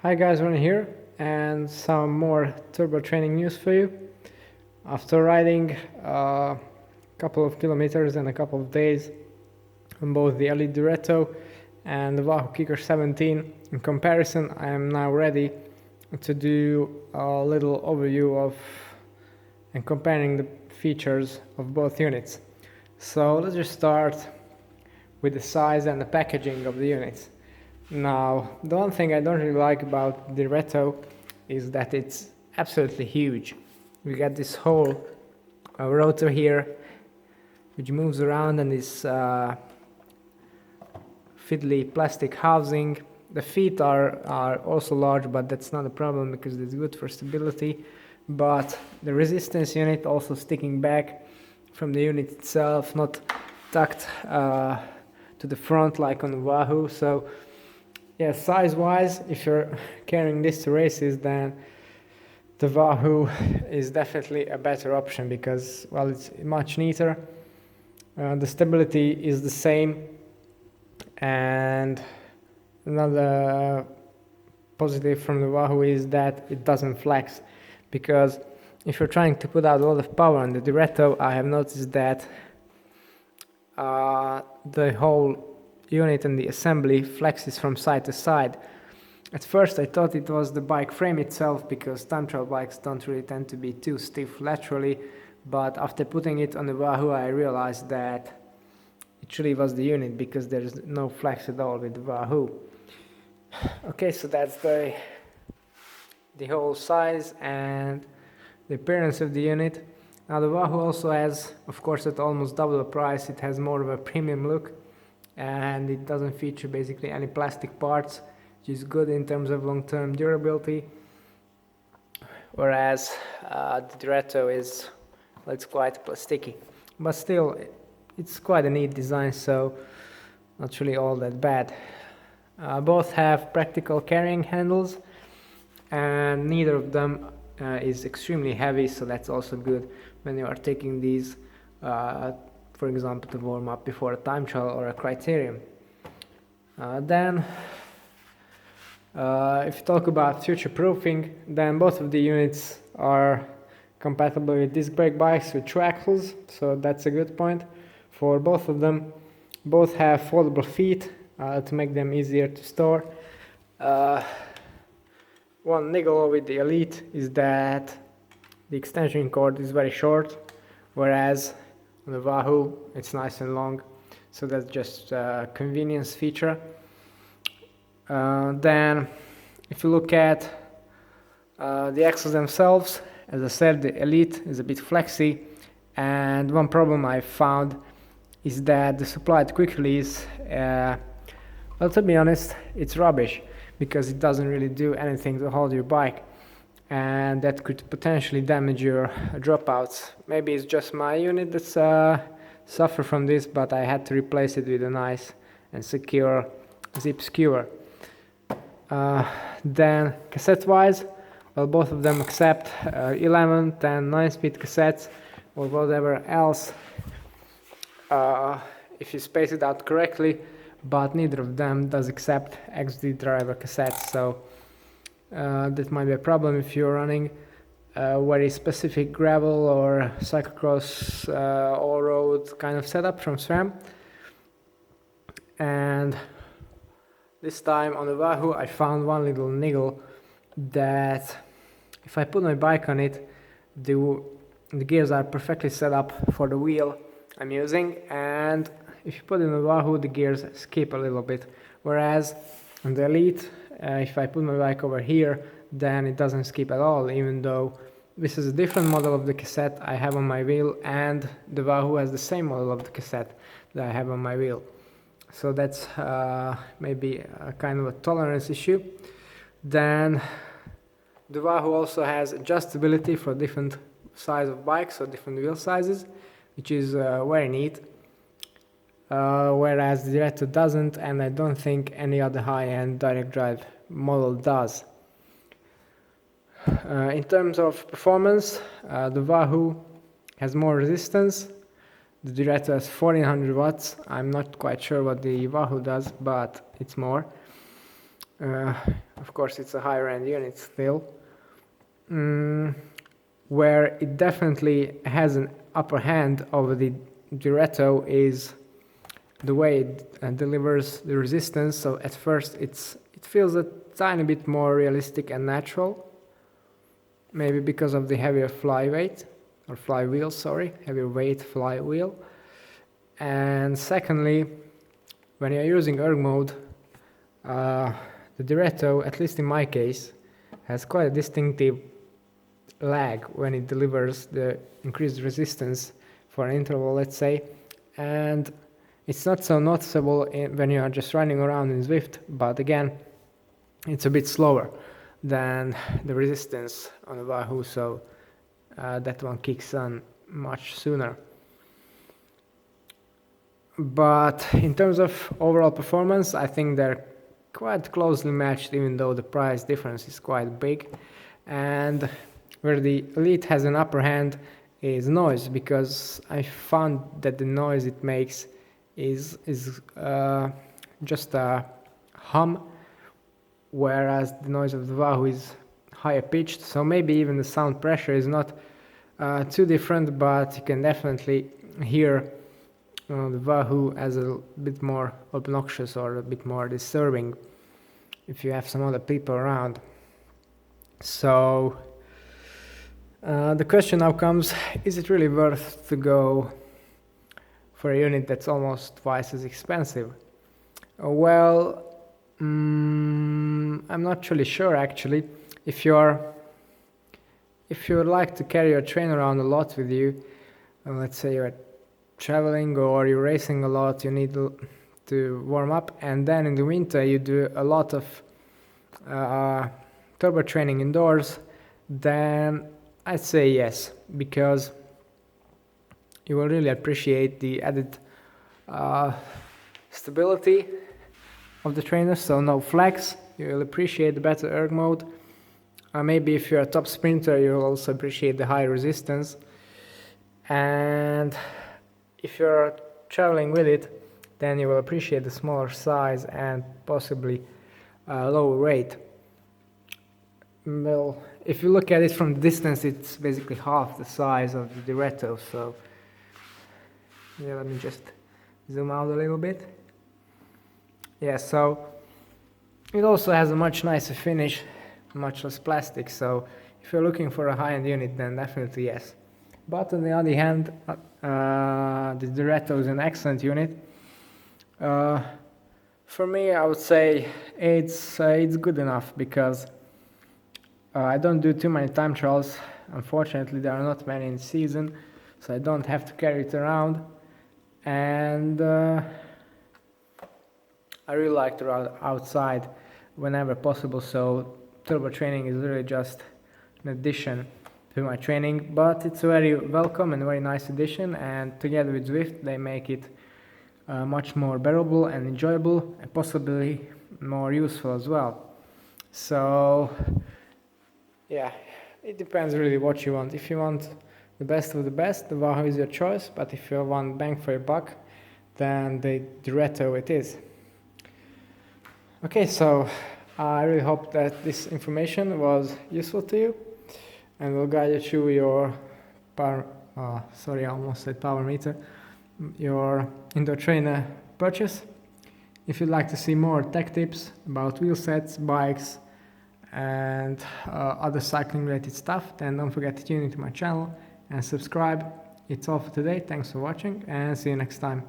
Hi guys, Ron here, and some more turbo training news for you. After riding a couple of kilometers and a couple of days on both the Elite Direto and the Wahoo Kickr 17, in comparison, I am now ready to do a little overview of and comparing the features of both units. So let's just start with the size and the packaging of the units. Now, the one thing I don't really like about the Direto is that it's absolutely huge. We got this whole rotor here, which moves around, and this fiddly plastic housing. The feet are also large, but that's not a problem because it's good for stability. But the resistance unit also sticking back from the unit itself, not tucked to the front like on the Wahoo. So yeah, size-wise, if you're carrying this to races, then the Wahoo is definitely a better option because, well, it's much neater. The stability is the same, and another positive from the Wahoo is that it doesn't flex, because if you're trying to put out a lot of power on the Direto, I have noticed that the whole unit and the assembly flexes from side to side. At first I thought it was the bike frame itself, because time trial bikes don't really tend to be too stiff laterally, but after putting it on the Wahoo I realized that it really was the unit, because there's no flex at all with the Wahoo. Okay, so that's the whole size and the appearance of the unit. Now the Wahoo also has, of course, at almost double the price, it has more of a premium look, and it doesn't feature basically any plastic parts, which is good in terms of long-term durability, whereas the Direto is, well, it's quite plasticky, but still it's quite a neat design, so not really all that bad. Both have practical carrying handles, and neither of them is extremely heavy, so that's also good when you are taking these for example, to warm up before a time trial or a criterium. Then, if you talk about future proofing, then both of the units are compatible with disc brake bikes with true axles, so that's a good point for both of them. Both have foldable feet to make them easier to store. One niggle with the Elite is that the extension cord is very short, whereas on the Wahoo it's nice and long, so that's just a convenience feature. Then if you look at the axles themselves, as I said, the Elite is a bit flexy, and one problem I found is that the supplied quick release, well, to be honest, it's rubbish, because it doesn't really do anything to hold your bike, and that could potentially damage your dropouts. Maybe it's just my unit that's suffer from this, but I had to replace it with a nice and secure zip skewer. Then cassette wise, well, both of them accept 11, 10, 9-speed cassettes or whatever else if you space it out correctly, but neither of them does accept XD driver cassettes, so that might be a problem if you're running very specific gravel or cyclocross all-road kind of setup from SRAM. And this time on the Wahoo I found one little niggle, that if I put my bike on it, the gears are perfectly set up for the wheel I'm using, and if you put it in the Wahoo the gears skip a little bit, whereas on the Elite, if I put my bike over here, then it doesn't skip at all, even though this is a different model of the cassette I have on my wheel, and the Wahoo has the same model of the cassette that I have on my wheel. So that's maybe a kind of a tolerance issue. Then the Wahoo also has adjustability for different size of bikes, or different wheel sizes, which is very neat. Whereas the Direto doesn't, and I don't think any other high-end direct drive model does. In terms of performance, the Wahoo has more resistance. The Direto has 1400 watts. I'm not quite sure what the Wahoo does, but it's more. Of course it's a higher end unit still. Where it definitely has an upper hand over the Direto is the way it delivers the resistance. So at first it feels a tiny bit more realistic and natural, maybe because of the heavier heavier weight flywheel. And secondly, when you're using erg mode, the Direto, at least in my case, has quite a distinctive lag when it delivers the increased resistance for an interval, let's say, and it's not so noticeable when you are just running around in Zwift, but again, it's a bit slower than the resistance on the Wahoo, so that one kicks on much sooner. But in terms of overall performance, I think they're quite closely matched, even though the price difference is quite big. And where the Elite has an upper hand is noise, because I found that the noise it makes is just a hum, whereas the noise of the Wahoo is higher pitched. So maybe even the sound pressure is not too different, but you can definitely hear the Wahoo as a bit more obnoxious or a bit more disturbing if you have some other people around. So the question now comes, is it really worth to go for a unit that's almost twice as expensive? Well, I'm not really sure actually. If you would like to carry your train around a lot with you, let's say you're traveling or you're racing a lot, you need to warm up, and then in the winter you do a lot of turbo training indoors, then I'd say yes, because you will really appreciate the added stability of the trainer, so no flex. You will appreciate the better erg mode. Maybe if you're a top sprinter, you'll also appreciate the high resistance. And if you're traveling with it, then you will appreciate the smaller size and possibly lower weight. Well, if you look at it from the distance, it's basically half the size of the Direto. So yeah, let me just zoom out a little bit. Yeah, so it also has a much nicer finish, much less plastic. So if you're looking for a high-end unit, then definitely yes. But on the other hand, the Direto is an excellent unit. For me, I would say it's good enough, because I don't do too many time trials. Unfortunately, there are not many in season, so I don't have to carry it around. And I really like to run outside whenever possible, so turbo training is really just an addition to my training, but it's a very welcome and very nice addition, and together with Zwift they make it much more bearable and enjoyable, and possibly more useful as well. So yeah, it depends really what you want. If you want the best of the best, the Wahoo is your choice, but if you want bang for your buck, then the Direto it is. Okay, so I really hope that this information was useful to you and will guide you through your power meter, your indoor trainer purchase. If you'd like to see more tech tips about wheel sets, bikes, and other cycling related stuff, then don't forget to tune into my channel and subscribe. It's all for today. Thanks for watching, and see you next time.